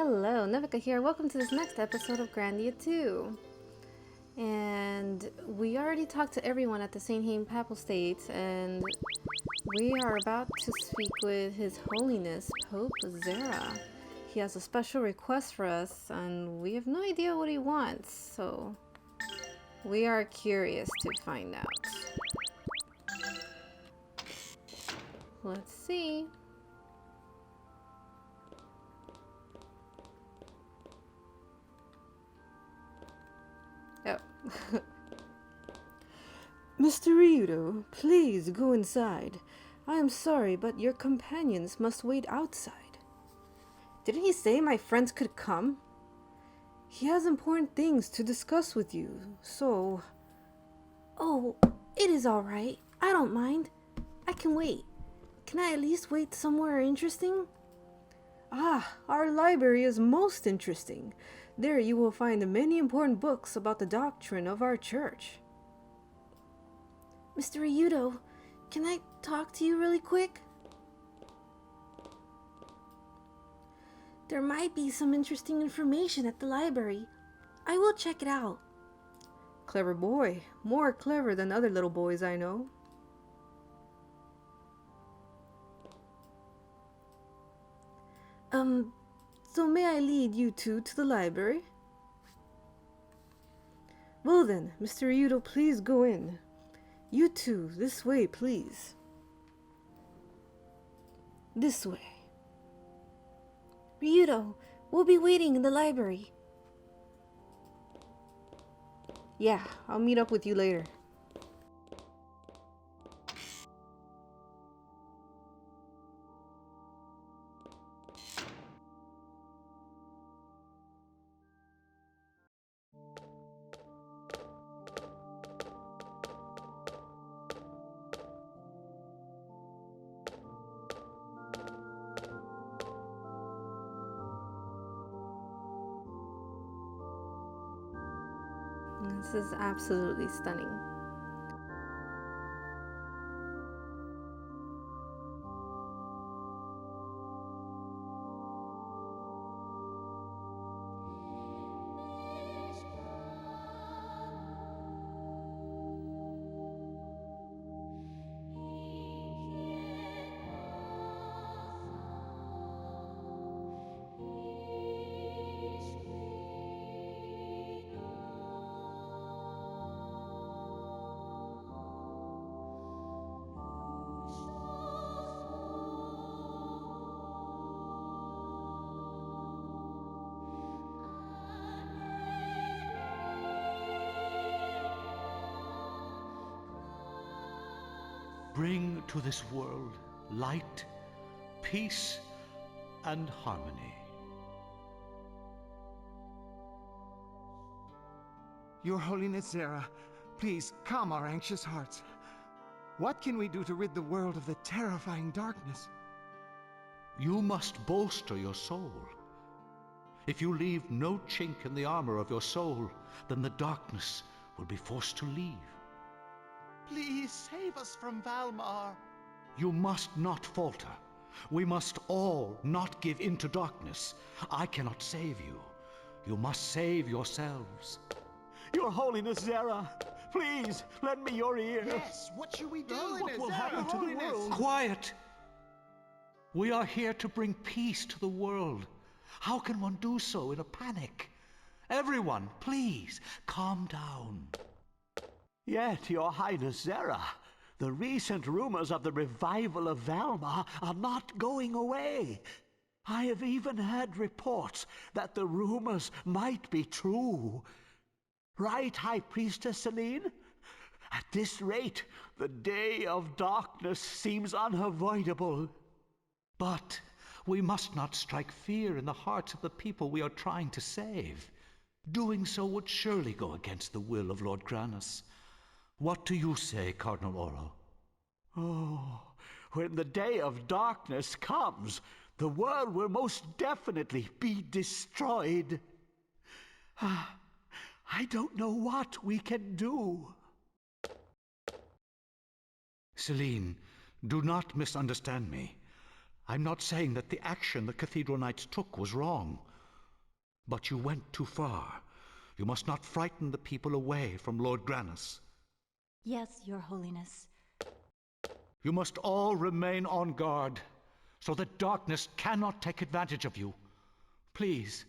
Hello, Nevyka here. Welcome to this next episode of Grandia 2. And we already talked to everyone at the St. Haim Papal States, and we are about to speak with His Holiness Pope Zera. He has a special request for us, and we have no idea what he wants, so we are curious to find out. Let's see. Oh. Mr. Ryudo, please go inside. I am sorry, but your companions must wait outside. Didn't he say my friends could come? He has important things to discuss with you, so... Oh, it is all right. I don't mind. I can wait. Can I at least wait somewhere interesting? Ah, our library is most interesting. There you will find many important books about the doctrine of our church. Mr. Ryudo, can I talk to you really quick? There might be some interesting information at the library. I will check it out. Clever boy. More clever than other little boys I know. So may I lead you two to the library? Well then, Mr. Ryudo, please go in. You two, this way, please. This way. Ryudo, we'll be waiting in the library. Yeah, I'll meet up with you later. This is absolutely stunning. Bring to this world light, peace, and harmony. Your Holiness Zera, please calm our anxious hearts. What can we do to rid the world of the terrifying darkness? You must bolster your soul. If you leave no chink in the armor of your soul, then the darkness will be forced to leave. Please save us from Valmar. You must not falter. We must all not give in to darkness. I cannot save you. You must save yourselves. Your Holiness Zera, please lend me your ear. Yes, what should we do? What will happen to the world? Quiet! We are here to bring peace to the world. How can one do so in a panic? Everyone, please, calm down. Yet, Your Highness Zera, the recent rumors of the revival of Valmar are not going away. I have even heard reports that the rumors might be true. Right, High Priestess Celine? At this rate, the day of darkness seems unavoidable. But we must not strike fear in the hearts of the people we are trying to save. Doing so would surely go against the will of Lord Granas. What do you say, Cardinal Oro? Oh, when the day of darkness comes, the world will most definitely be destroyed. I don't know what we can do. Celine, do not misunderstand me. I'm not saying that the action the Cathedral Knights took was wrong. But you went too far. You must not frighten the people away from Lord Granas. Yes, Your Holiness. You must all remain on guard, so that darkness cannot take advantage of you. Please,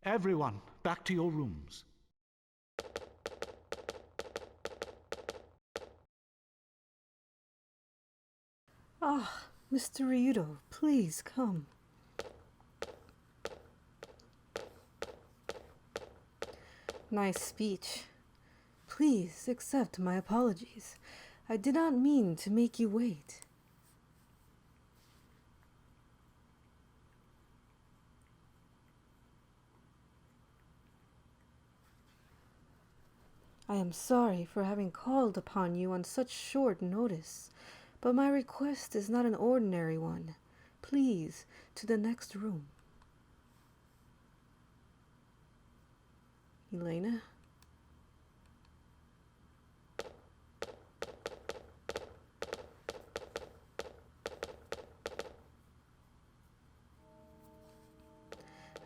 everyone, back to your rooms. Ah, Mr. Ryudo, please come. Nice speech. Please accept my apologies. I did not mean to make you wait. I am sorry for having called upon you on such short notice, but my request is not an ordinary one. Please, to the next room. Elena?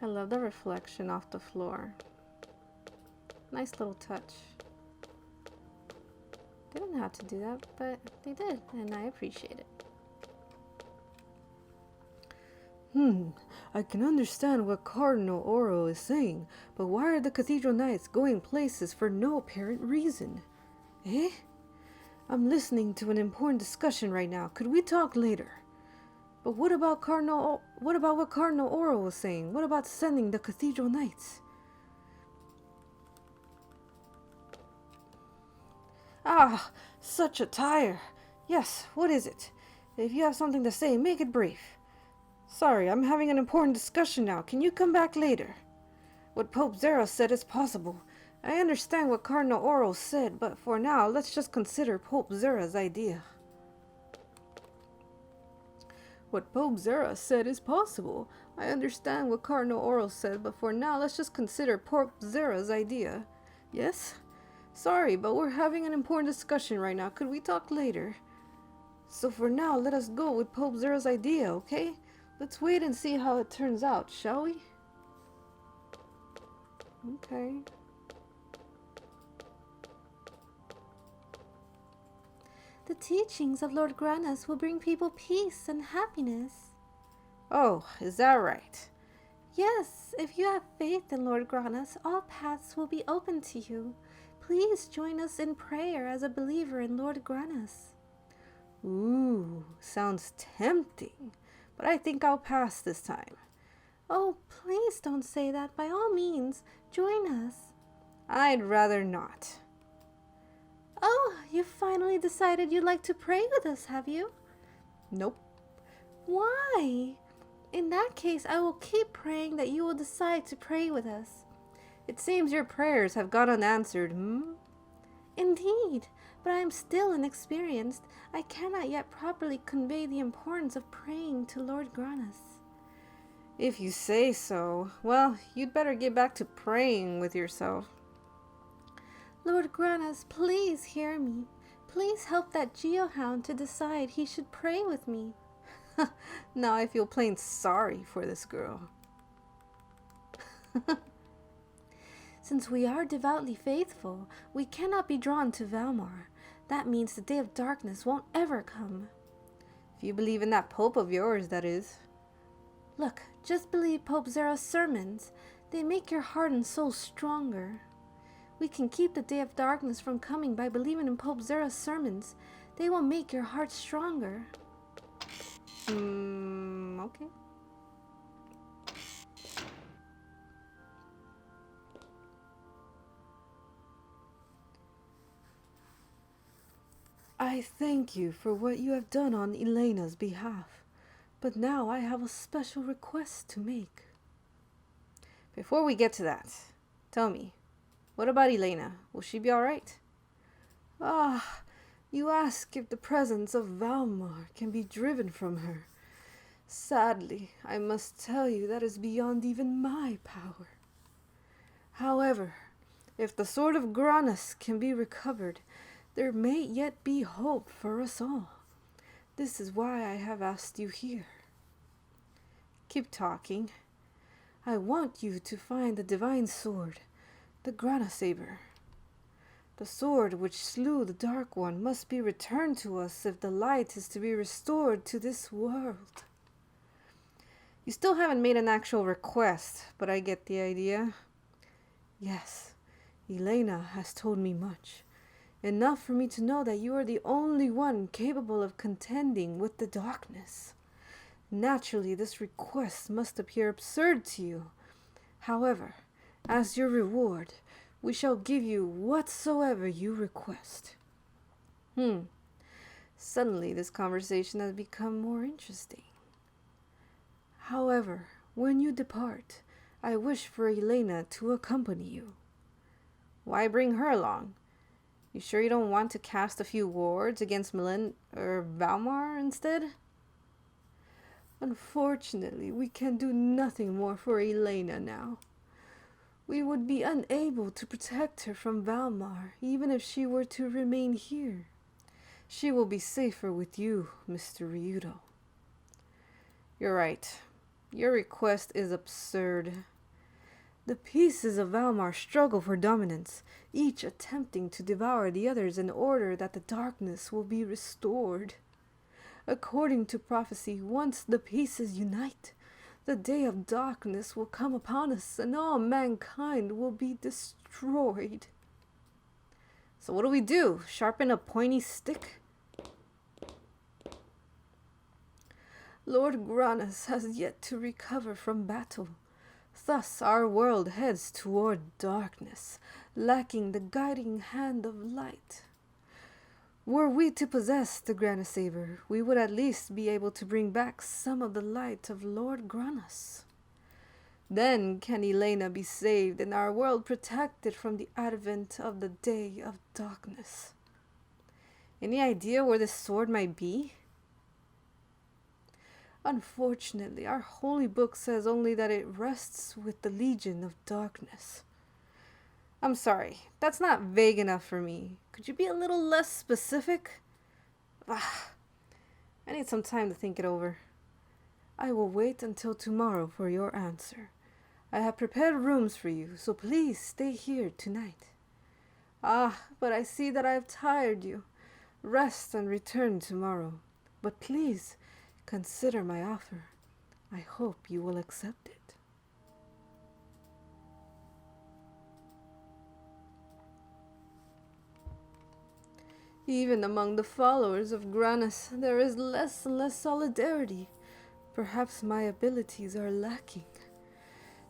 I love the reflection off the floor. Nice little touch. They didn't have to do that, but they did, and I appreciate it. I can understand what Cardinal Oro is saying, but why are the Cathedral Knights going places for no apparent reason? Eh? I'm listening to an important discussion right now. Could we talk later? But what about what Cardinal Oro was saying? What about sending the Cathedral Knights? Ah, such a tire. Yes, what is it? If you have something to say, make it brief. Sorry, I'm having an important discussion now. Can you come back later? What Pope Zera said is possible. I understand what Cardinal Oro said, but for now, let's just consider Pope Zera's idea. What Pope Zera said is possible. I understand what Cardinal Oro said, but for now, let's just consider Pope Zera's idea. Yes? Sorry, but we're having an important discussion right now. Could we talk later? So for now, let us go with Pope Zera's idea, okay? Let's wait and see how it turns out, shall we? Okay. The teachings of Lord Granas will bring people peace and happiness. Oh, is that right? Yes, if you have faith in Lord Granas, all paths will be open to you. Please join us in prayer as a believer in Lord Granas. Ooh, sounds tempting, but I think I'll pass this time. Oh, please don't say that. By all means, join us. I'd rather not. Oh, you finally decided you'd like to pray with us, have you? Nope. Why? In that case, I will keep praying that you will decide to pray with us. It seems your prayers have gone unanswered, Indeed, but I am still inexperienced. I cannot yet properly convey the importance of praying to Lord Granas. If you say so, well, you'd better get back to praying with yourself. Lord Granas, please hear me. Please help that geohound to decide he should pray with me. Now I feel plain sorry for this girl. Since we are devoutly faithful, we cannot be drawn to Valmar. That means the day of darkness won't ever come. If you believe in that Pope of yours, that is. Look, just believe Pope Zera's sermons. They make your heart and soul stronger. We can keep the day of darkness from coming by believing in Pope Zera's sermons. They will make your heart stronger. Okay. I thank you for what you have done on Elena's behalf, but now I have a special request to make. Before we get to that, tell me, what about Elena? Will she be alright? Ah, you ask if the presence of Valmar can be driven from her. Sadly, I must tell you that is beyond even my power. However, if the sword of Granas can be recovered, there may yet be hope for us all. This is why I have asked you here. Keep talking. I want you to find the divine sword, the Granas saber. The sword which slew the Dark One must be returned to us if the light is to be restored to this world. You still haven't made an actual request, but I get the idea. Yes, Elena has told me much. Enough for me to know that you are the only one capable of contending with the darkness. Naturally, this request must appear absurd to you. However, as your reward, we shall give you whatsoever you request. Suddenly, this conversation has become more interesting. However, when you depart, I wish for Elena to accompany you. Why bring her along? You sure you don't want to cast a few wards against Valmar instead? Unfortunately, we can do nothing more for Elena now. We would be unable to protect her from Valmar, even if she were to remain here. She will be safer with you, Mr. Ryudo. You're right. Your request is absurd. The pieces of Valmar struggle for dominance, each attempting to devour the others in order that the darkness will be restored. According to prophecy, once the pieces unite, the day of darkness will come upon us and all mankind will be destroyed. So what do? Sharpen a pointy stick? Lord Granas has yet to recover from battle. Thus our world heads toward darkness, lacking the guiding hand of light. Were we to possess the Granas saber, we would at least be able to bring back some of the light of Lord Granas. Then can Elena be saved and our world protected from the advent of the day of darkness. Any idea where this sword might be? Unfortunately, our holy book says only that it rests with the Legion of Darkness. I'm sorry, that's not vague enough for me. Could you be a little less specific? I need some time to think it over. I will wait until tomorrow for your answer. I have prepared rooms for you, so please stay here tonight. But I see that I have tired you. Rest and return tomorrow. But please, consider my offer. I hope you will accept it. Even among the followers of Granas, there is less and less solidarity. Perhaps my abilities are lacking.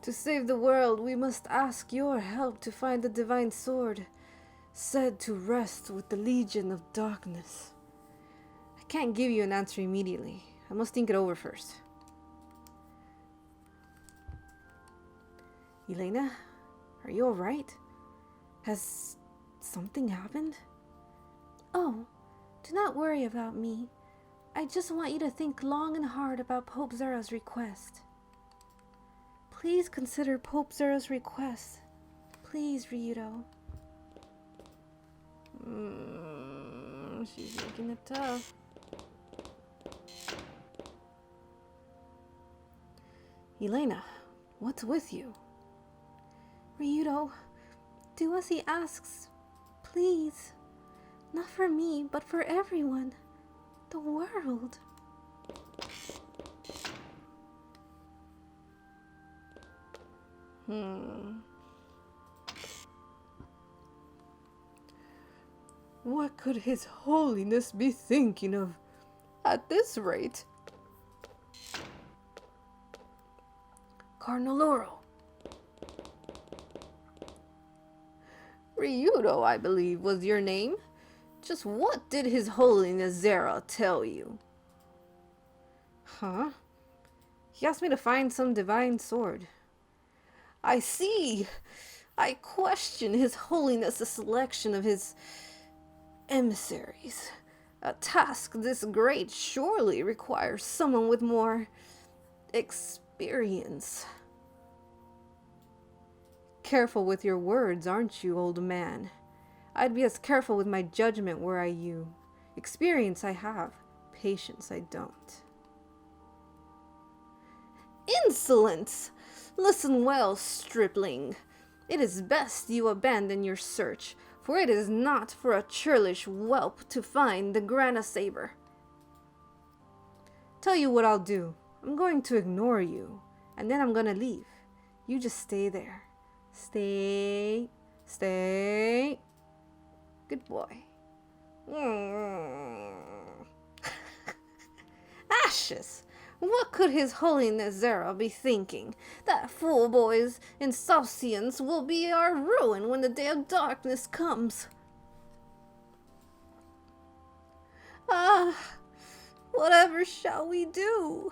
To save the world, we must ask your help to find the divine sword, said to rest with the Legion of Darkness. I can't give you an answer immediately. I must think it over first. Elena, are you alright? Has something happened? Oh, do not worry about me. I just want you to think long and hard about Pope Zera's request. Please consider Pope Zera's request. Please, Ryudo. She's making it tough. Elena, what's with you? Ryudo, do as he asks, please. Not for me, but for everyone. The world. What could His Holiness be thinking of at this rate? Cardinal Oro. Ryudo, I believe, was your name. Just what did His Holiness Zera tell you? Huh? He asked me to find some divine sword. I see. I question His Holiness's selection of his emissaries. A task this great surely requires someone with more experience. Careful with your words, aren't you, old man? I'd be as careful with my judgment were I you. Experience I have, patience I don't. Insolence! Listen well, stripling. It is best you abandon your search, for it is not for a churlish whelp to find the Granas saber. Tell you what I'll do. I'm going to ignore you, and then I'm gonna leave. You just stay there. Stay. Good boy. Ashes! What could His Holiness Zera be thinking? That fool boy's insouciance will be our ruin when the day of darkness comes. Whatever shall we do?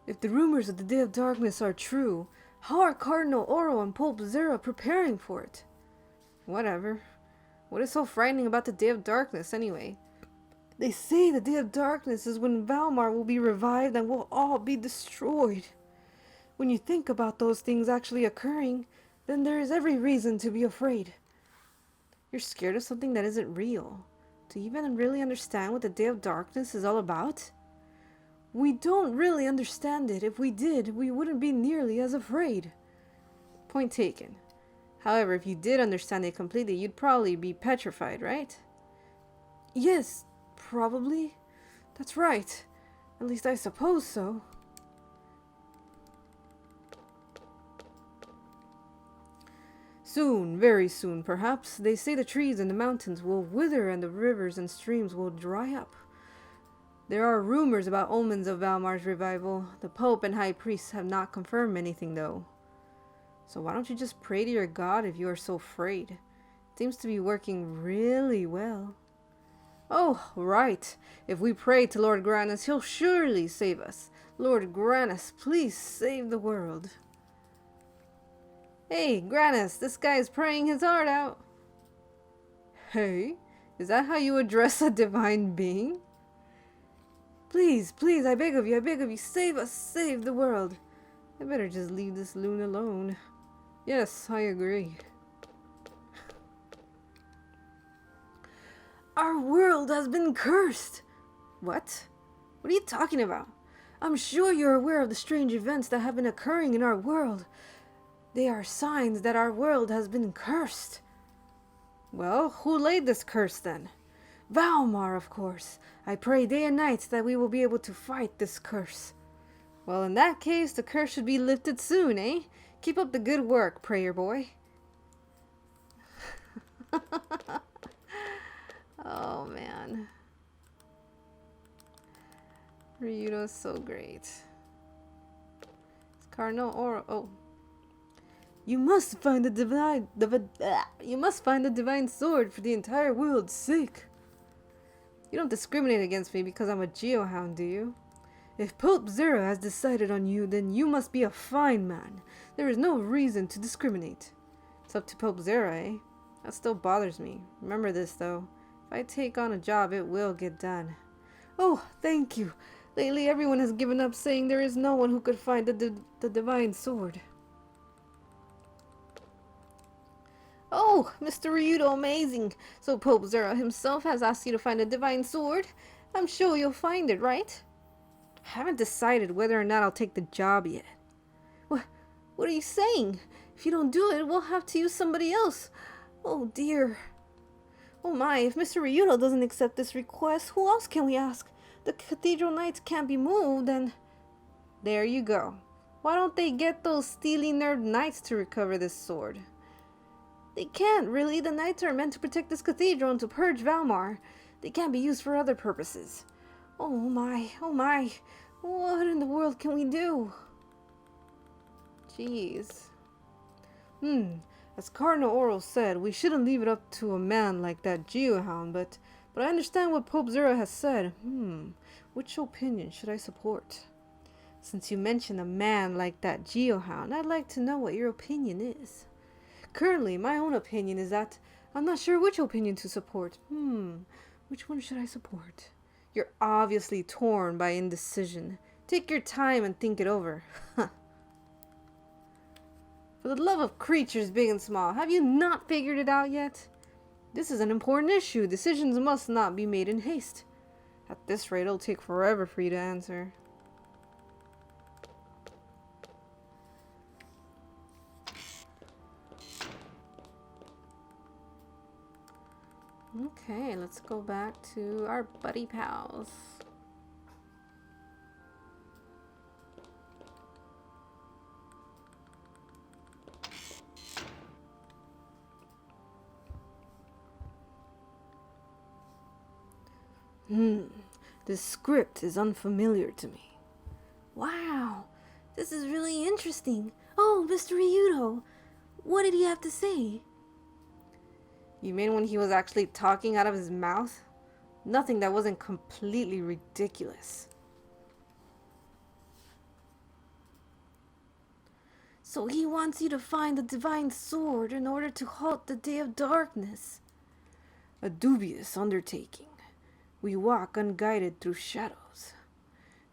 If the rumors of the Day of Darkness are true, how are Cardinal Oro and Pope Zera preparing for it? Whatever. What is so frightening about the Day of Darkness anyway? They say the Day of Darkness is when Valmar will be revived and we'll all be destroyed. When you think about those things actually occurring, then there is every reason to be afraid. You're scared of something that isn't real. Do you even really understand what the Day of Darkness is all about? We don't really understand it. If we did, we wouldn't be nearly as afraid. Point taken. However, if you did understand it completely, you'd probably be petrified, right? Yes, probably. That's right. At least I suppose so. Soon, very soon perhaps, they say the trees and the mountains will wither and the rivers and streams will dry up. There are rumors about omens of Valmar's revival. The Pope and High Priests have not confirmed anything though. So why don't you just pray to your God if you are so afraid? It seems to be working really well. Oh, right. If we pray to Lord Granas, he'll surely save us. Lord Granas, please save the world. Hey, Granas, this guy is praying his heart out. Hey, is that how you address a divine being? Please, please, I beg of you, save us, save the world. I better just leave this loon alone. Yes, I agree. Our world has been cursed. What? What are you talking about? I'm sure you're aware of the strange events that have been occurring in our world. They are signs that our world has been cursed. Well, who laid this curse then? Valmar, of course. I pray day and night that we will be able to fight this curse. Well, in that case, the curse should be lifted soon, eh? Keep up the good work, prayer boy. Oh, man. Ryudo's so great. It's Cardinal Oro. Oh. You must find the divine sword for the entire world's sake. You don't discriminate against me because I'm a geohound, do you? If Pope Zera has decided on you, then you must be a fine man. There is no reason to discriminate. It's up to Pope Zera, eh? That still bothers me. Remember this, though. If I take on a job, it will get done. Oh, thank you. Lately, everyone has given up saying there is no one who could find the divine sword. Oh, Mr. Ryudo, amazing. So Pope Zera himself has asked you to find a divine sword. I'm sure you'll find it, right? I haven't decided whether or not I'll take the job yet. What are you saying? If you don't do it, we'll have to use somebody else. Oh dear. Oh my, if Mr. Ryudo doesn't accept this request, who else can we ask? The Cathedral Knights can't be moved, and... There you go. Why don't they get those steely nerd knights to recover this sword? They can't, really. The knights are meant to protect this cathedral and to purge Valmar. They can't be used for other purposes. Oh my, oh my. What in the world can we do? Jeez. As Cardinal Oro said, we shouldn't leave it up to a man like that geohound, but I understand what Pope Zera has said. Which opinion should I support? Since you mentioned a man like that geohound, I'd like to know what your opinion is. Currently, my own opinion is that I'm not sure which opinion to support. Which one should I support? You're obviously torn by indecision. Take your time and think it over. For the love of creatures big and small, have you not figured it out yet? This is an important issue. Decisions must not be made in haste. At this rate, it'll take forever for you to answer. Okay, let's go back to our buddy pals. This script is unfamiliar to me. Wow, this is really interesting. Oh, Mr. Ryudo, what did he have to say? You mean when he was actually talking out of his mouth? Nothing that wasn't completely ridiculous. So he wants you to find the divine sword in order to halt the day of darkness. A dubious undertaking. We walk unguided through shadows.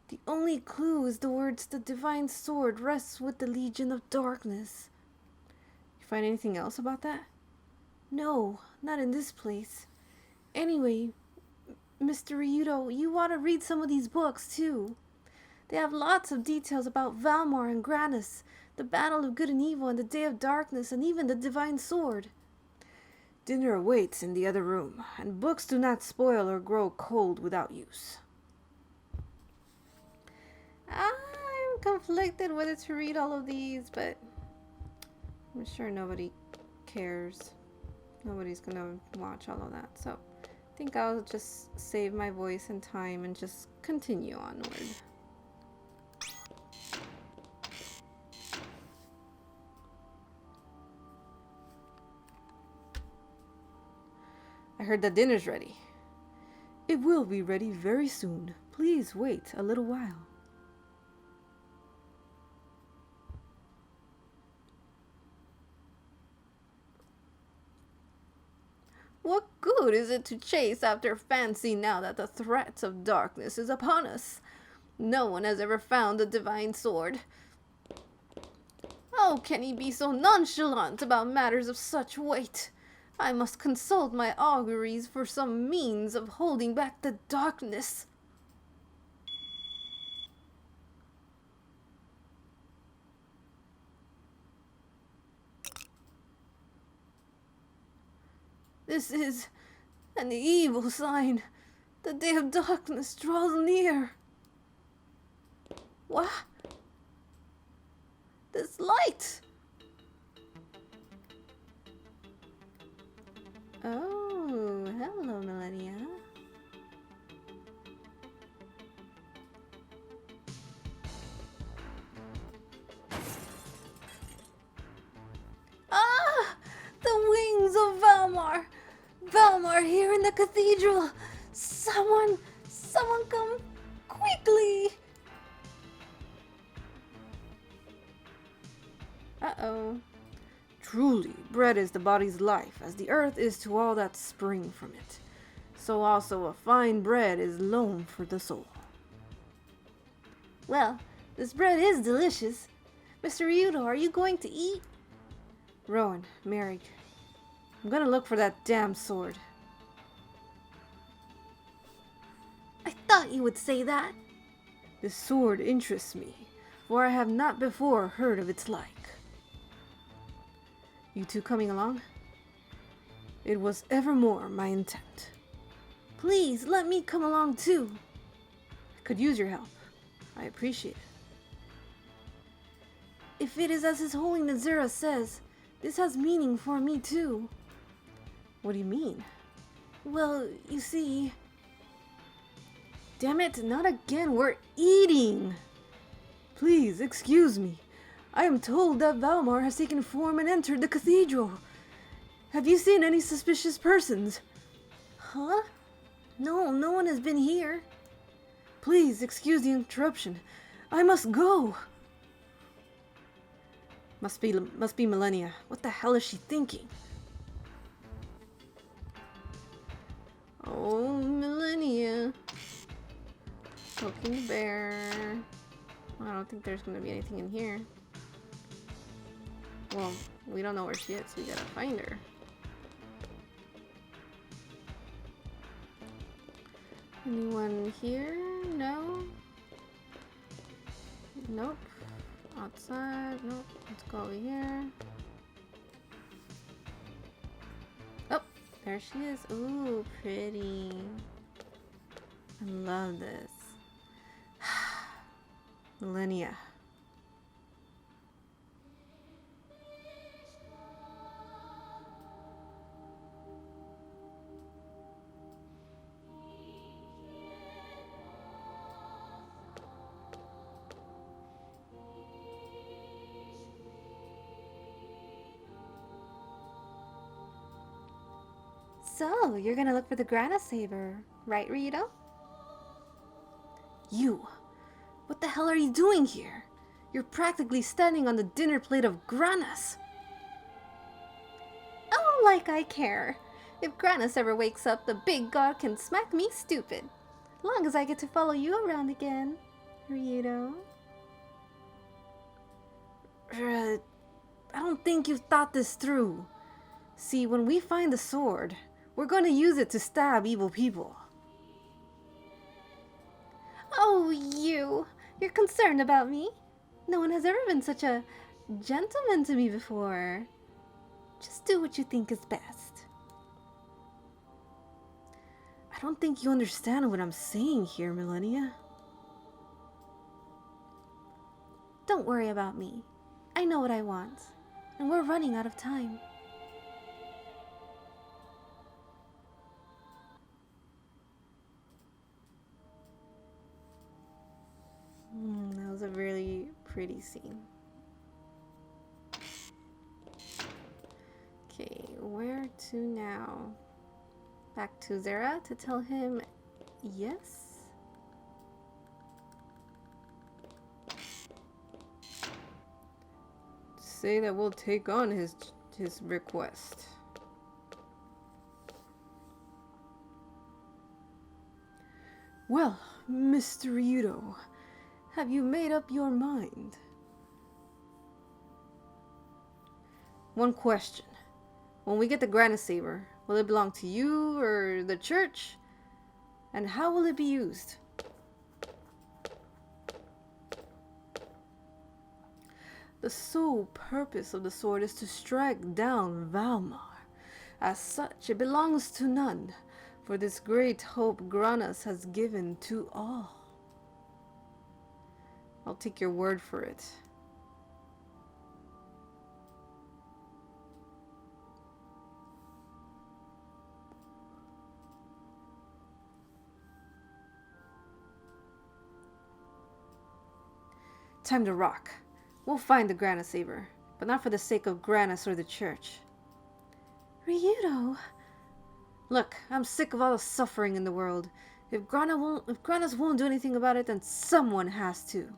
The only clue is the words the divine sword rests with the Legion of Darkness. You find anything else about that? No, not in this place. Anyway, Mr. Ryudo, you ought to read some of these books too. They have lots of details about Valmar and Granas, the battle of good and evil and the day of darkness, and even the divine sword. Dinner awaits in the other room, and books do not spoil or grow cold without use. I'm conflicted whether to read all of these, but I'm sure nobody cares. Nobody's gonna watch all of that, so I think I'll just save my voice and time and just continue onward. I heard that dinner's ready. It will be ready very soon. Please wait a little while. What good is it to chase after fancy now that the threat of darkness is upon us? No one has ever found the divine sword. How can he be so nonchalant about matters of such weight? I must consult my auguries for some means of holding back the darkness. This is an evil sign. The day of darkness draws near. What? This light! Oh, hello, Millennia. Ah! The wings of Valmar! Valmar here in the cathedral! Someone come quickly! Uh-oh. Truly, bread is the body's life, as the earth is to all that spring from it. So also a fine bread is loam for the soul. Well, this bread is delicious. Mr. Ryudo, are you going to eat? Rowan, Mary, I'm gonna look for that damn sword. I thought you would say that. This sword interests me, for I have not before heard of its like. You two coming along? It was evermore my intent. Please, let me come along too. I could use your help. I appreciate it. If it is as His Holiness Zera says, this has meaning for me too. What do you mean? Well, you see... Damn it, not again, we're eating! Please, excuse me. I am told that Valmar has taken form and entered the cathedral. Have you seen any suspicious persons? Huh? No, no one has been here. Please, excuse the interruption. I must go. Must be Millennia. What the hell is she thinking? Oh, Millennia. Poking the bear. I don't think there's gonna be anything in here. Well, we don't know where she is, so we gotta find her. Anyone here? No? Nope. Outside? Nope. Let's go over here. Oh, there she is. Ooh, pretty. I love this. Millennia. So, you're gonna look for the Granas saber, right, Rito? You! What the hell are you doing here? You're practically standing on the dinner plate of Granas! Oh, like I care. If Granas ever wakes up, the big god can smack me stupid. Long as I get to follow you around again, Rito. I don't think you've thought this through. See, when we find the sword, we're gonna use it to stab evil people. Oh, you're concerned about me? No one has ever been such a gentleman to me before. Just do what you think is best. I don't think you understand what I'm saying here, Millennia. Don't worry about me. I know what I want, and we're running out of time. That was a really pretty scene. Okay, where to now? Back to Zera to tell him yes? Say that we'll take on his request. Well, Mr. Ryudo, have you made up your mind? One question. When we get the Granas saber, will it belong to you or the church? And how will it be used? The sole purpose of the sword is to strike down Valmar. As such, it belongs to none, for this great hope Granas has given to all. I'll take your word for it. Time to rock. We'll find the Granas saber, but not for the sake of Granas or the church. Ryudo. Look, I'm sick of all the suffering in the world. If Granas won't do anything about it, then someone has to.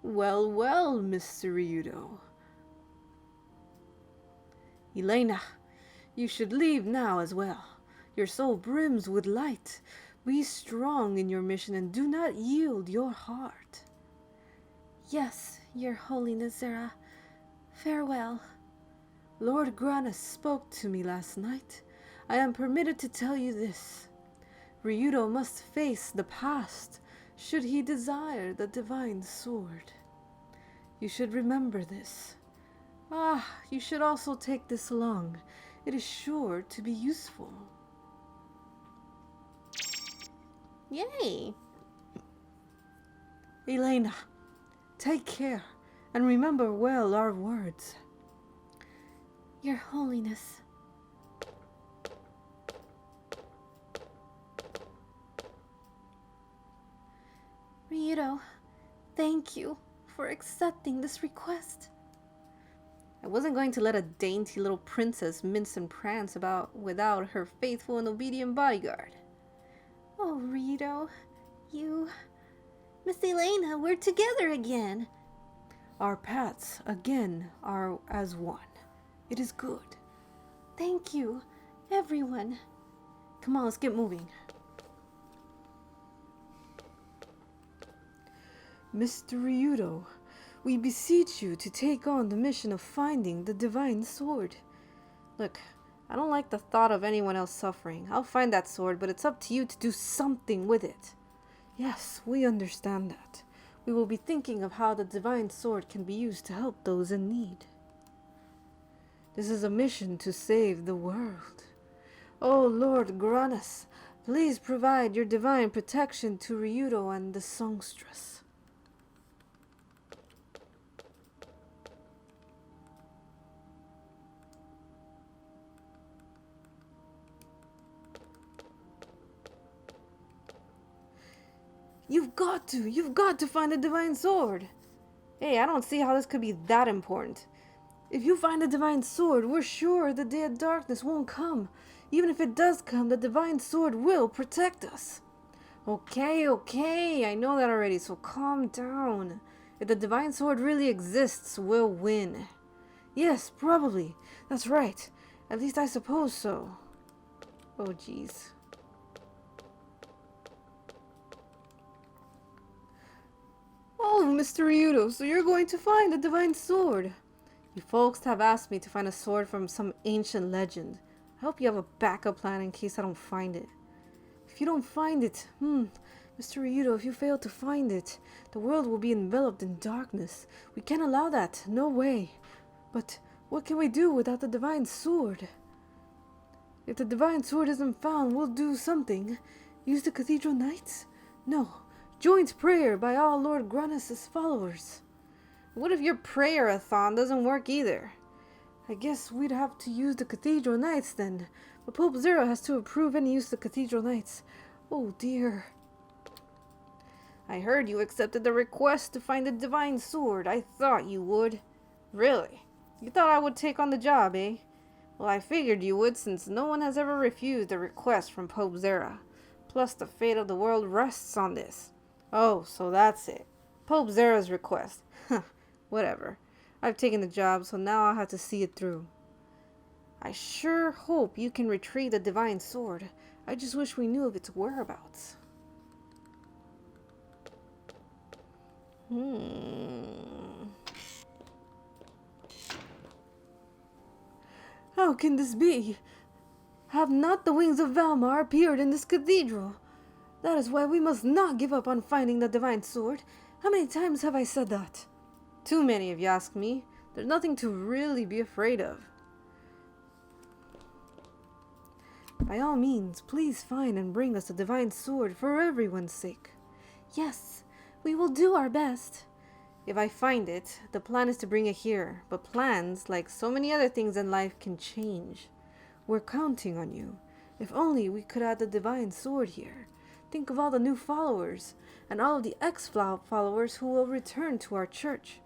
Well, well, Mr. Ryudo. Elena, you should leave now as well. Your soul brims with light. Be strong in your mission and do not yield your heart. Yes, Your Holiness Zera. Farewell. Lord Granas spoke to me last night. I am permitted to tell you this. Ryudo must face the past, should he desire the divine sword. You should remember this. You should also take this along. It is sure to be useful. Yay! Elena, take care and remember well our words. Your Holiness. Ryudo, thank you for accepting this request. I wasn't going to let a dainty little princess mince and prance about without her faithful and obedient bodyguard. Oh, Rito, you... Miss Elena, we're together again. Our paths again are as one. It is good. Thank you, everyone. Come on, let's get moving. Mr. Ryudo, We beseech you to take on the mission of finding the divine sword. Look, I don't like the thought of anyone else suffering. I'll find that sword, but it's up to you to do something with it. Yes, we understand that. We will be thinking of how the divine sword can be used to help those in need. This is a mission to save the world. Oh Lord Granas, please provide your divine protection to Ryudo and the songstress. You've got to find the divine sword. Hey, I don't see how this could be that important. If you find the divine sword, we're sure the day of darkness won't come. Even if it does come, the divine sword will protect us. Okay, I know that already, so calm down. If the divine sword really exists, we'll win. Yes, probably. That's right. At least I suppose so. Oh, jeez. Oh, Mr. Ryudo, so you're going to find the divine sword. You folks have asked me to find a sword from some ancient legend. I hope you have a backup plan in case I don't find it. If you don't find it, Mr. Ryudo, if you fail to find it, the world will be enveloped in darkness. We can't allow that, no way. But what can we do without the divine sword? If the divine sword isn't found, we'll do something. Use the Cathedral Knights? No, joint prayer by all Lord Granas' followers. What if your prayer-a-thon doesn't work either? I guess we'd have to use the Cathedral Knights then. But Pope Zera has to approve any use of the Cathedral Knights. Oh dear. I heard you accepted the request to find the divine sword. I thought you would. Really? You thought I would take on the job, eh? Well, I figured you would, since no one has ever refused a request from Pope Zera. Plus, the fate of the world rests on this. Oh, so that's it. Pope Zera's request. Huh, whatever. I've taken the job, so now I'll have to see it through. I sure hope you can retrieve the divine sword. I just wish we knew of its whereabouts. How can this be? Have not the wings of Valmar appeared in this cathedral? That is why we must not give up on finding the divine sword. How many times have I said that? Too many, if you ask me. There's nothing to really be afraid of. By all means, please find and bring us the divine sword for everyone's sake. Yes, we will do our best. If I find it, the plan is to bring it here. But plans, like so many other things in life, can change. We're counting on you. If only we could add the divine sword here. Think of all the new followers, and all of the ex-followers who will return to our church.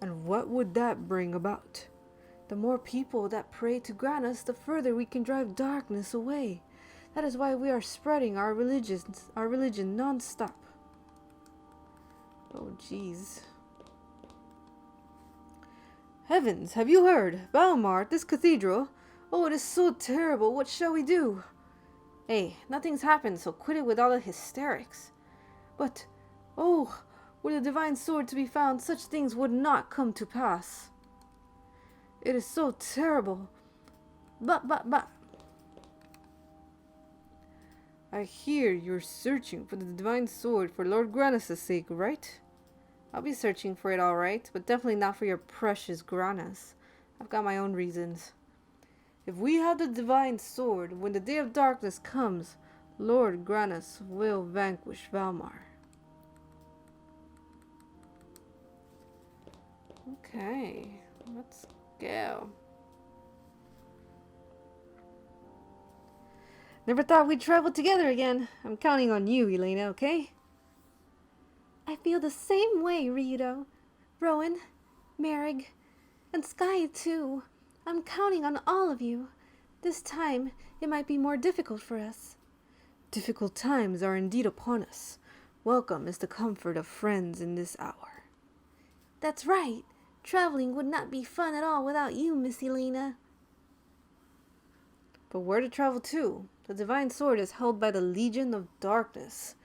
And what would that bring about? The more people that pray to Granas, the further we can drive darkness away. That is why we are spreading our religion non-stop. Oh, jeez. Heavens, have you heard? Valmar, this cathedral. Oh, it is so terrible. What shall we do? Hey, nothing's happened, so quit it with all the hysterics. But, oh, were the divine sword to be found, such things would not come to pass. It is so terrible. But. I hear you're searching for the divine sword for Lord Granas' sake, right? I'll be searching for it, all right, but definitely not for your precious Granas. I've got my own reasons. If we have the divine sword, when the day of darkness comes, Lord Granas will vanquish Valmar. Okay, let's go. Never thought we'd travel together again. I'm counting on you, Elena, okay? I feel the same way, Ryudo, Rowan, Merrig, and Sky too. I'm counting on all of you. This time, it might be more difficult for us. Difficult times are indeed upon us. Welcome is the comfort of friends in this hour. That's right. Traveling would not be fun at all without you, Miss Elena. But where to travel to? The divine sword is held by the Legion of Darkness.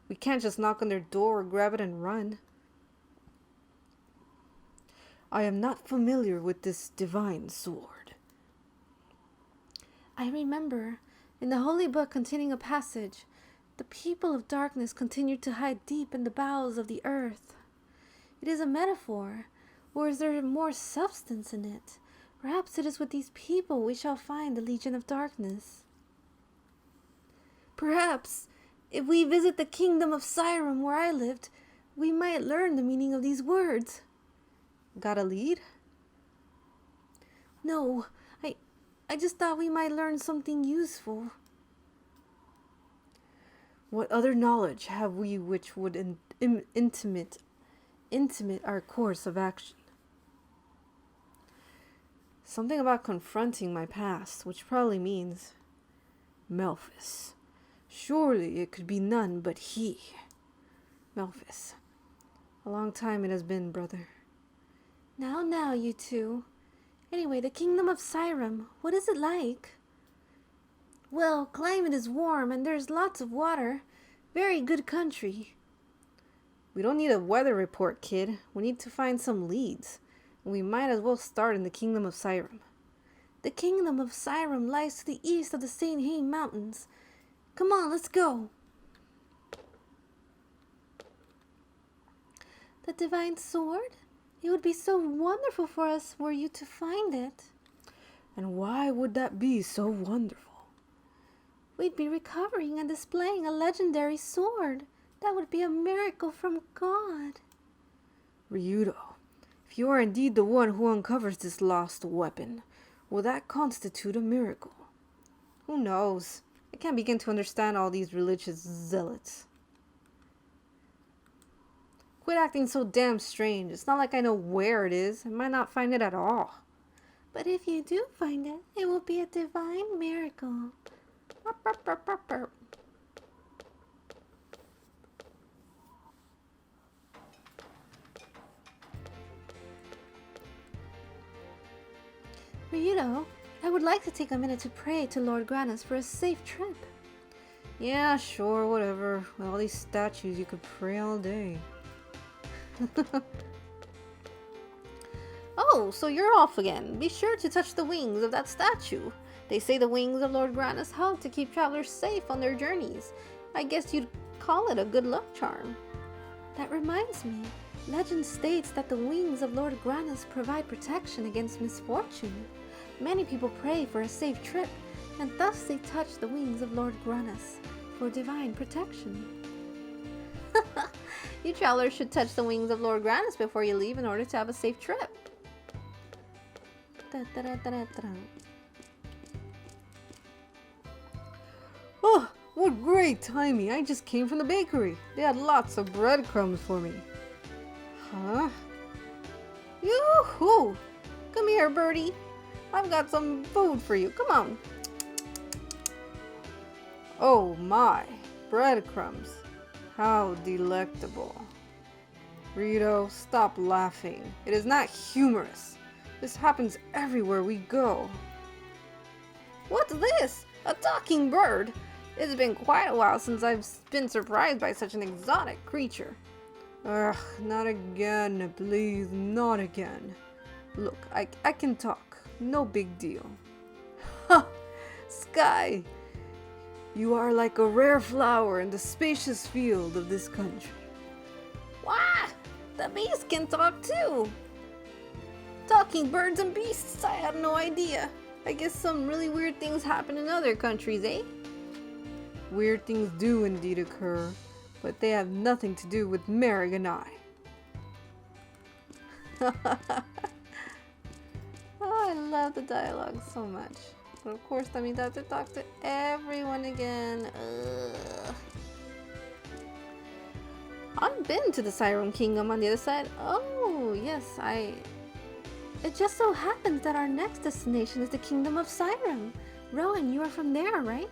We can't just knock on their door or grab it and run. I am not familiar with this divine sword. I remember, in the holy book containing a passage, the people of darkness continued to hide deep in the bowels of the earth. It is a metaphor, or is there more substance in it? Perhaps it is with these people we shall find the Legion of Darkness. Perhaps, if we visit the kingdom of Siren where I lived, we might learn the meaning of these words. Got a lead? No, I just thought we might learn something useful. What other knowledge have we which would intimate our course of action? Something about confronting my past, which probably means Melphis. Surely it could be none but he. Melphis. A long time it has been, brother. Now, you two. Anyway, the kingdom of Siren, what is it like? Well, climate is warm and there's lots of water. Very good country. We don't need a weather report, kid. We need to find some leads. We might as well start in the kingdom of Siren. The kingdom of Siren lies to the east of the St. Hain Mountains. Come on, let's go. The divine sword? It would be so wonderful for us were you to find it. And why would that be so wonderful? We'd be recovering and displaying a legendary sword. That would be a miracle from God. Ryudo, if you are indeed the one who uncovers this lost weapon, will that constitute a miracle? Who knows? I can't begin to understand all these religious zealots. Quit acting so damn strange. It's not like I know where it is. I might not find it at all. But if you do find it, it will be a divine miracle. Ryudo, I would like to take a minute to pray to Lord Granas for a safe trip. Yeah, sure, whatever. With all these statues, you could pray all day. Oh, so you're off again. Be sure to touch the wings of that statue. They say the wings of Lord Granas help to keep travelers safe on their journeys. I guess you'd call it a good luck charm. That reminds me. Legend states that the wings of Lord Granas provide protection against misfortune. Many people pray for a safe trip, and thus they touch the wings of Lord Granas for divine protection. You travelers should touch the wings of Lord Granas before you leave in order to have a safe trip. Oh, what great timing. I just came from the bakery. They had lots of breadcrumbs for me. Huh? Yoo-hoo! Come here, birdie. I've got some food for you. Come on. Oh my, breadcrumbs. How delectable. Rito, stop laughing. It is not humorous. This happens everywhere we go. What's this? A talking bird? It's been quite a while since I've been surprised by such an exotic creature. Ugh, not again, please, not again. Look, I can talk. No big deal. Ha! Sky! You are like a rare flower in the spacious field of this country. Wah! The beast can talk too! Talking birds and beasts, I had no idea. I guess some really weird things happen in other countries, eh? Weird things do indeed occur, but they have nothing to do with Mary and I. Oh, I love the dialogue so much. But of course, that means I have to talk to everyone again. Ugh. I've been to the Siren Kingdom on the other side. Oh, yes, It just so happens that our next destination is the Kingdom of Siren. Rowan, you are from there, right?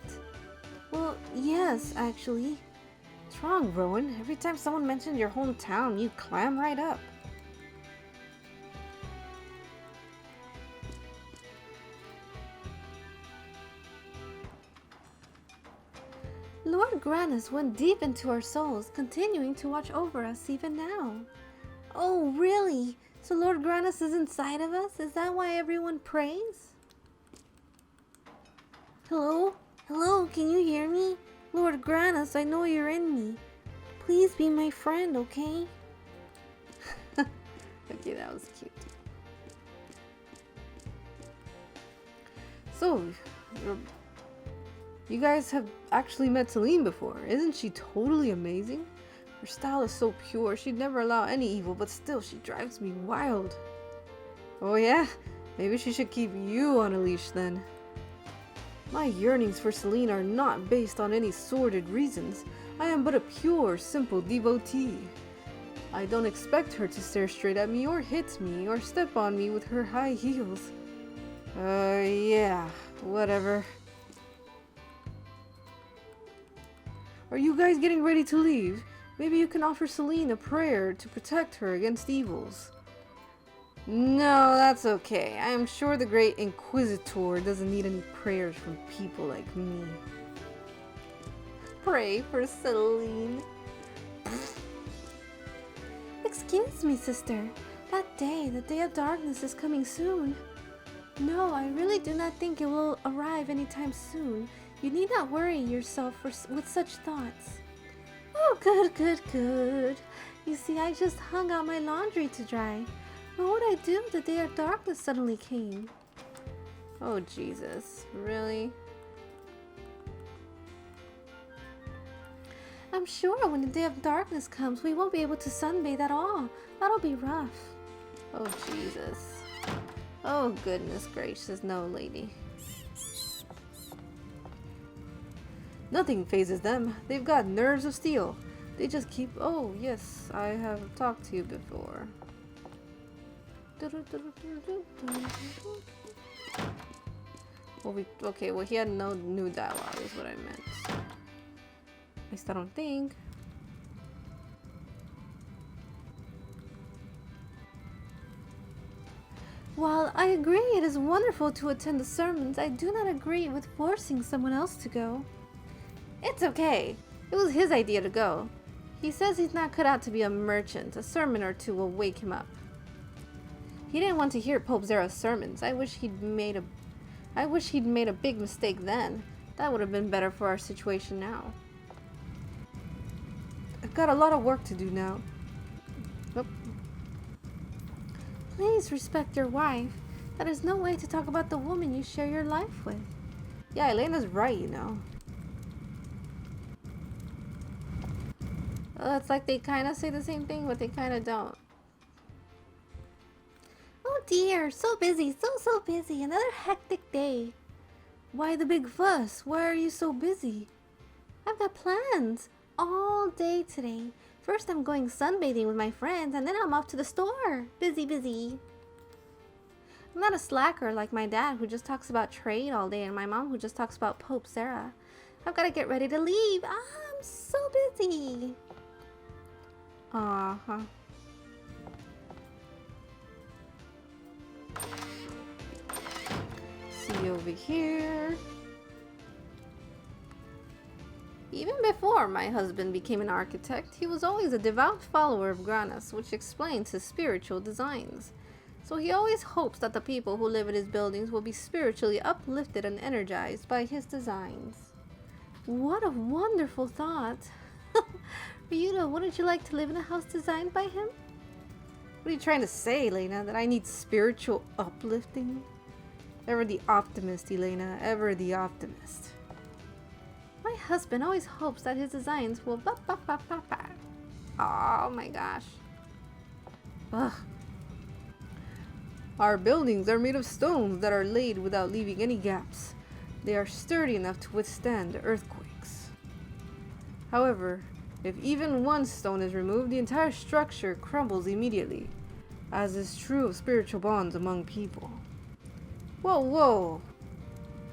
Well, yes, actually. What's wrong, Rowan? Every time someone mentions your hometown, you clam right up. Lord Granas went deep into our souls, continuing to watch over us even now. Oh, really? So Lord Granas is inside of us? Is that why everyone prays? Hello? Hello, can you hear me? Lord Granas, I know you're in me. Please be my friend, okay? Okay, that was cute. So, you guys have actually met Celine before. Isn't she totally amazing? Her style is so pure, she'd never allow any evil, but still, she drives me wild. Oh yeah? Maybe she should keep you on a leash then. My yearnings for Celine are not based on any sordid reasons. I am but a pure, simple devotee. I don't expect her to stare straight at me or hit me or step on me with her high heels. Yeah, whatever. Are you guys getting ready to leave? Maybe you can offer Celine a prayer to protect her against evils. No, that's okay. I am sure the great Inquisitor doesn't need any prayers from people like me. Pray for Celine. Excuse me, sister. That day, the day of darkness is coming soon. No, I really do not think it will arrive anytime soon. You need not worry yourself with such thoughts. Oh, good, good, good. You see, I just hung out my laundry to dry. What would I do the day of darkness suddenly came? Oh, Jesus. Really? I'm sure when the day of darkness comes, we won't be able to sunbathe at all. That'll be rough. Oh, Jesus. Oh, goodness gracious. No, lady. Nothing phases them. They've got nerves of steel. They just keep... Oh, yes, I have talked to you before. Well, he had no new dialogue is what I meant. At least I don't think. While I agree it is wonderful to attend the sermons, I do not agree with forcing someone else to go. It's okay. It was his idea to go. He says he's not cut out to be a merchant. A sermon or two will wake him up. He didn't want to hear Pope Zera's sermons. I wish he'd made a big mistake then. That would have been better for our situation now. I've got a lot of work to do now. Oh. Please respect your wife. That is no way to talk about the woman you share your life with. Yeah, Elena's right, you know. Well, it's like they kind of say the same thing, but they kind of don't. Oh dear, so busy, so busy. Another hectic day. Why the big fuss? Why are you so busy? I've got plans all day today. First I'm going sunbathing with my friends, and then I'm off to the store. Busy, busy. I'm not a slacker like my dad who just talks about trade all day and my mom who just talks about Pope Zera. I've got to get ready to leave. I'm so busy. Uh-huh. See over here. Even before my husband became an architect, he was always a devout follower of Granas, which explains his spiritual designs. So he always hopes that the people who live in his buildings will be spiritually uplifted and energized by his designs. What a wonderful thought. Ryuta, wouldn't you like to live in a house designed by him? What are you trying to say, Elena? That I need spiritual uplifting? Ever the optimist, Elena. Ever the optimist. My husband always hopes that his designs will Oh my gosh. Ugh. Our buildings are made of stones that are laid without leaving any gaps. They are sturdy enough to withstand earthquakes. However, if even one stone is removed, the entire structure crumbles immediately, as is true of spiritual bonds among people. Whoa, whoa!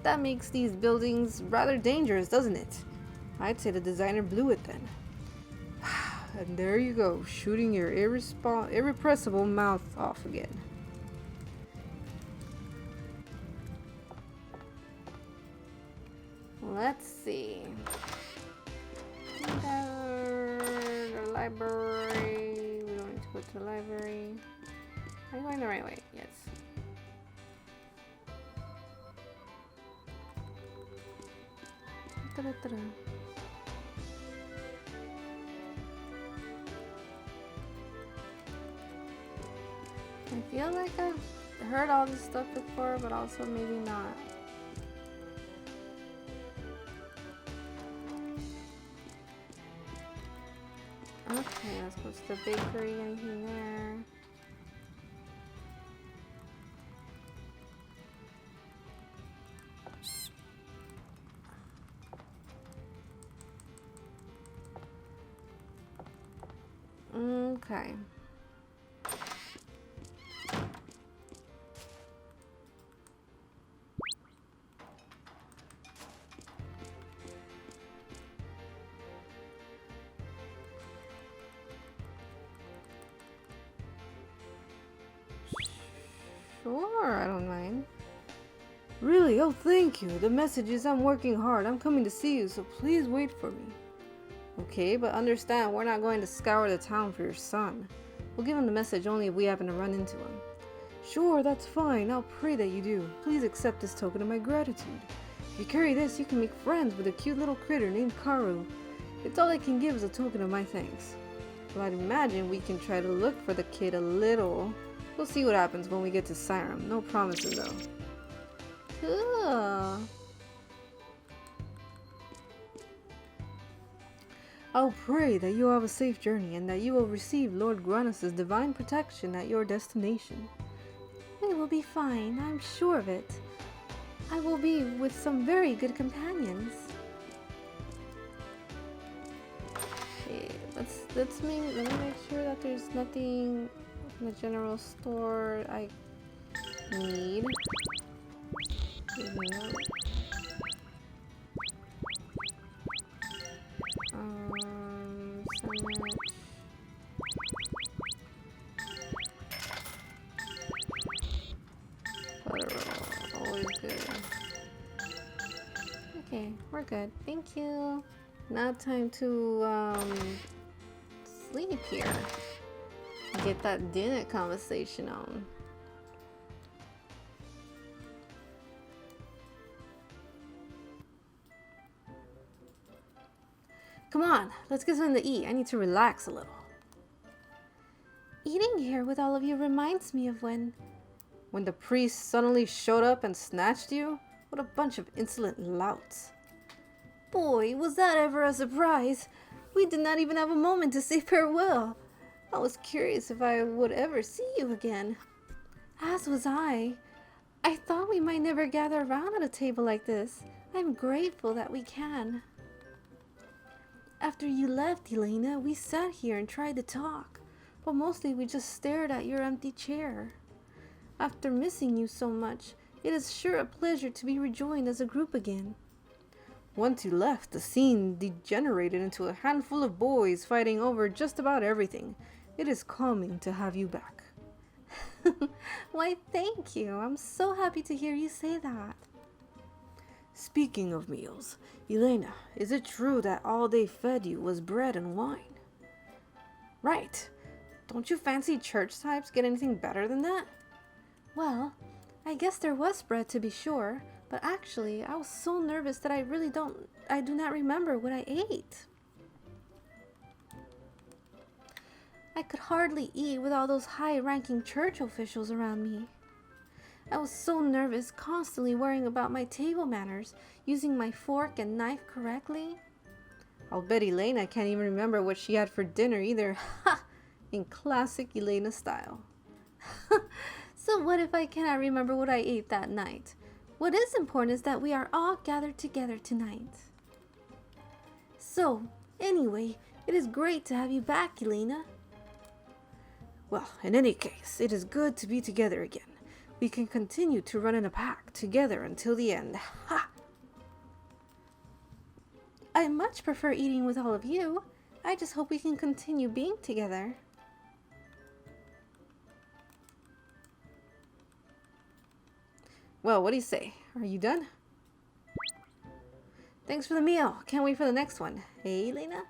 That makes these buildings rather dangerous, doesn't it? I'd say the designer blew it then. And there you go, shooting your irrepressible mouth off again. Let's see. The library. We don't need to go to the library. Am I going the right way? Yes. Ta-da-ta-da. I feel like I've heard all this stuff before, but also maybe not. Okay, let's go to the bakery. Anything there? Okay. Sure, I don't mind. Really? Oh, thank you. The message is I'm working hard. I'm coming to see you, so please wait for me. Okay, but understand, we're not going to scour the town for your son. We'll give him the message only if we happen to run into him. Sure, that's fine. I'll pray that you do. Please accept this token of my gratitude. If you carry this, you can make friends with a cute little critter named Karu. It's all I can give as a token of my thanks. Well, I'd imagine we can try to look for the kid a little. We'll see what happens when we get to Siram. No promises, though. Cool. I'll pray that you have a safe journey and that you will receive Lord Granas' divine protection at your destination. We will be fine, I'm sure of it. I will be with some very good companions. Okay, let me make sure that there's nothing in the general store I need. Sandwich. Butter roll, always good. Okay, we're good. Thank you. Now time to sleep here. Get that dinner conversation on. Come on, let's get something to eat. I need to relax a little. Eating here with all of you reminds me of when the priest suddenly showed up and snatched you? What a bunch of insolent louts. Boy, was that ever a surprise! We did not even have a moment to say farewell. I was curious if I would ever see you again. As was I. I thought we might never gather around at a table like this. I'm grateful that we can. After you left, Elena, we sat here and tried to talk, but mostly we just stared at your empty chair. After missing you so much, it is sure a pleasure to be rejoined as a group again. Once you left, the scene degenerated into a handful of boys fighting over just about everything. It is calming to have you back. Why, thank you. I'm so happy to hear you say that. Speaking of meals, Elena, is it true that all they fed you was bread and wine? Right. Don't you fancy church types get anything better than that? Well, I guess there was bread to be sure, but actually I was so nervous that I do not remember what I ate. I could hardly eat with all those high-ranking church officials around me. I was so nervous, constantly worrying about my table manners, using my fork and knife correctly. I'll bet Elena can't even remember what she had for dinner either. Ha! In classic Elena style. So what if I cannot remember what I ate that night? What is important is that we are all gathered together tonight. So, anyway, it is great to have you back, Elena. Well, in any case, it is good to be together again. We can continue to run in a pack together until the end. Ha! I much prefer eating with all of you. I just hope we can continue being together. Well, what do you say? Are you done? Thanks for the meal. Can't wait for the next one. Hey, Elena?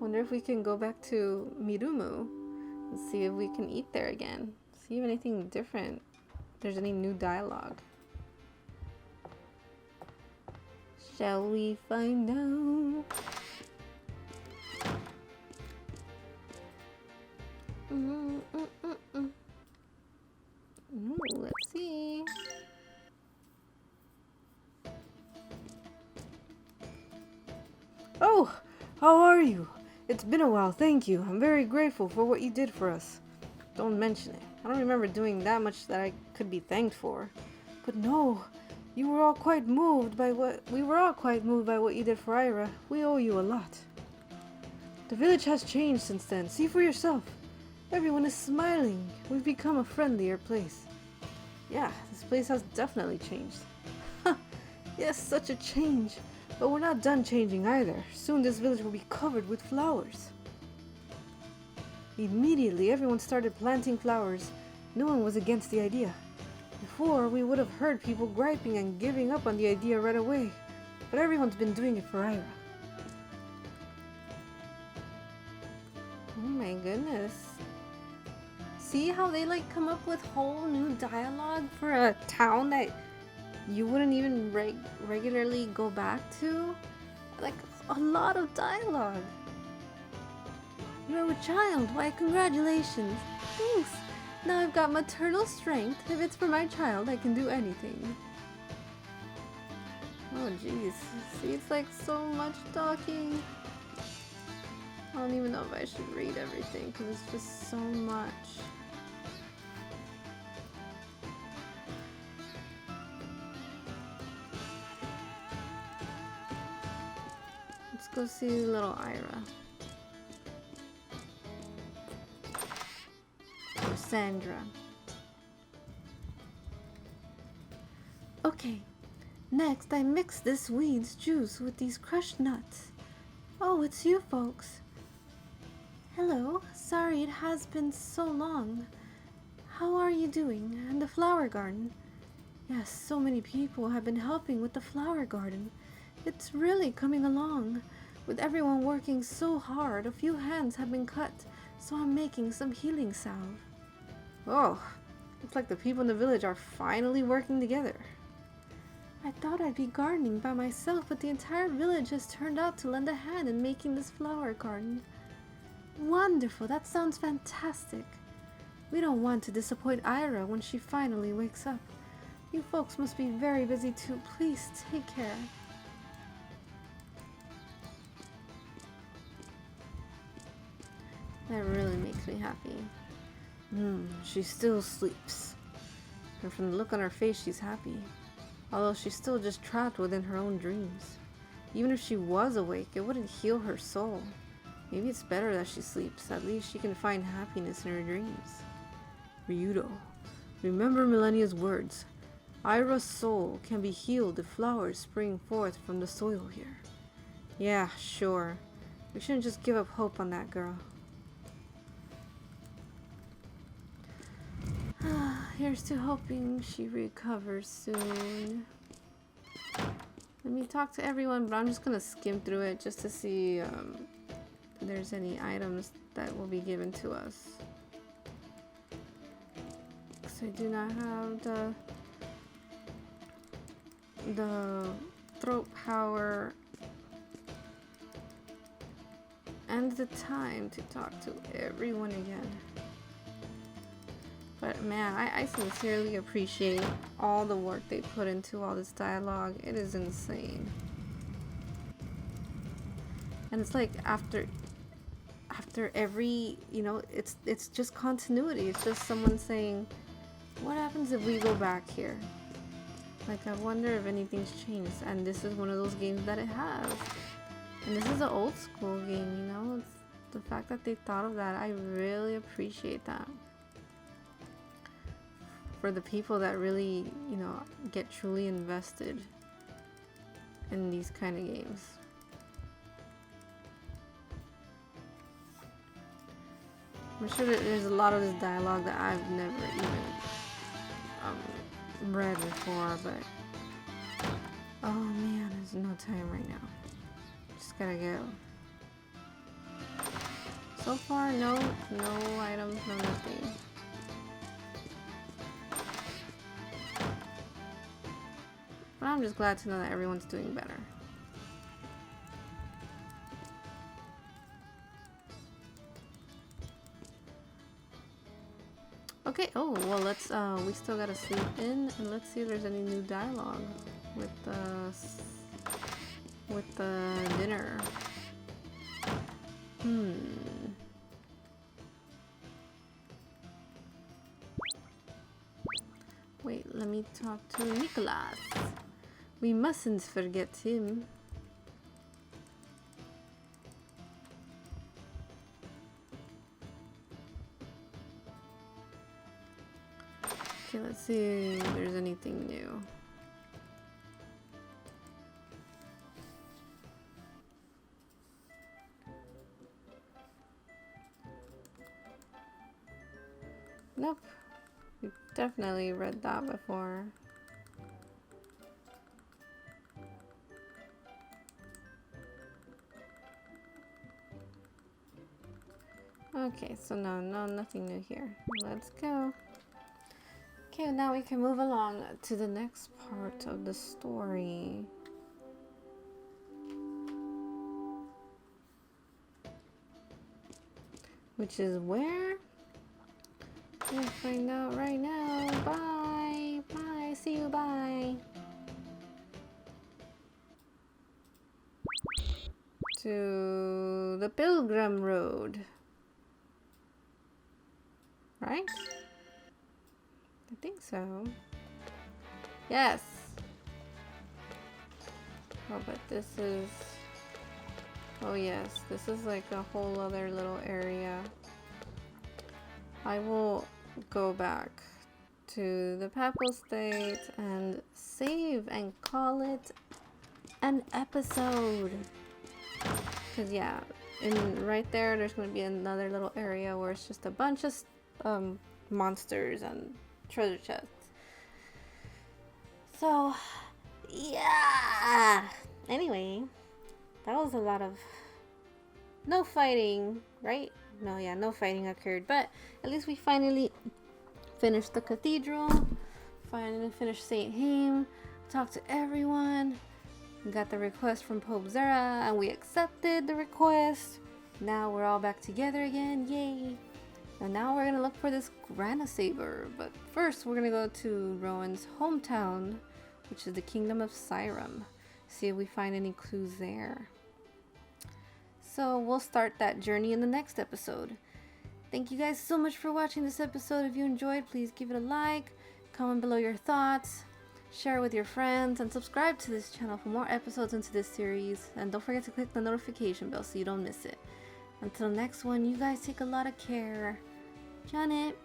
Wonder if we can go back to Mirumu and see if we can eat there again. See if anything different. If there's any new dialogue. Shall we find out? Let's see. Oh, how are you? It's been a while, thank you. I'm very grateful for what you did for us. Don't mention it. I don't remember doing that much that I could be thanked for. But no, we were all quite moved by what you did for Ira. We owe you a lot. The village has changed since then. See for yourself. Everyone is smiling. We've become a friendlier place. Yeah, this place has definitely changed. Yes, such a change. But we're not done changing either. Soon this village will be covered with flowers. Immediately, everyone started planting flowers. No one was against the idea. Before, we would have heard people griping and giving up on the idea right away. But everyone's been doing it for Ira. Oh my goodness. See how they like come up with whole new dialogue for a town that you wouldn't even regularly go back to? Like a lot of dialogue. You're a child. Why, congratulations. Thanks. Now I've got maternal strength. If it's for my child, I can do anything. Oh jeez. See, it's like so much talking. I don't even know if I should read everything because it's just so much. Let's go see little Ira. Or Sandra. Okay. Next, I mix this weed's juice with these crushed nuts. Oh, it's you folks. Hello. Sorry it has been so long. How are you doing? And the flower garden? Yes, so many people have been helping with the flower garden. It's really coming along. With everyone working so hard, a few hands have been cut, so I'm making some healing salve. Oh, looks like the people in the village are finally working together. I thought I'd be gardening by myself, but the entire village has turned out to lend a hand in making this flower garden. Wonderful, that sounds fantastic. We don't want to disappoint Ira when she finally wakes up. You folks must be very busy too. Please take care. That really makes me happy. She still sleeps. And from the look on her face, she's happy. Although she's still just trapped within her own dreams. Even if she was awake, it wouldn't heal her soul. Maybe it's better that she sleeps. At least she can find happiness in her dreams. Ryudo, remember Millennia's words. Ira's soul can be healed if flowers spring forth from the soil here. Yeah, sure. We shouldn't just give up hope on that girl. Here's to hoping she recovers soon. Let me talk to everyone, but I'm just gonna skim through it just to see if there's any items that will be given to us. Because I do not have the throat power and the time to talk to everyone again. But man, I sincerely appreciate all the work they put into all this dialogue. It is insane. And it's like after every, you know, it's just continuity. It's just someone saying, what happens if we go back here? Like, I wonder if anything's changed. And this is one of those games that it has. And this is an old school game, you know? It's the fact that they thought of that, I really appreciate that. For the people that really, you know, get truly invested in these kind of games. I'm sure that there's a lot of this dialogue that I've never even read before, but oh man, there's no time right now. Just gotta go. So far, no items, no nothing. But I'm just glad to know that everyone's doing better. Okay, oh, well, let's, we still gotta sleep in, and let's see if there's any new dialogue with the dinner. Wait, let me talk to Nicholas. We mustn't forget him. Okay, let's see if there's anything new. Nope. We've definitely read that before. Okay, so no, nothing new here. Let's go. Okay, now we can move along to the next part of the story. Which is where? We'll find out right now. Bye! Bye! See you, bye! To the Pilgrim Road. Right? I think so. Yes! Oh, but this is... Oh yes, this is like a whole other little area. I will go back to the Papal State and save and call it an episode. Cause yeah, right there's gonna be another little area where it's just a bunch of monsters and treasure chests. So yeah. Anyway, that was a lot of no fighting, right? No, yeah, no fighting occurred, but at least we finally finished the Cathedral, finally finished St. Haim, talked to everyone, got the request from Pope Zera, and we accepted the request. Now we're all back together again, yay! And now we're gonna look for this Granas saber, but first we're gonna go to Rowan's hometown, which is the Kingdom of Siram, see if we find any clues there. So we'll start that journey in the next episode. Thank you guys so much for watching this episode. If you enjoyed, please give it a like, comment below your thoughts, share it with your friends, and subscribe to this channel for more episodes into this series. And don't forget to click the notification bell so you don't miss it. Until next one, you guys take a lot of care. Janet.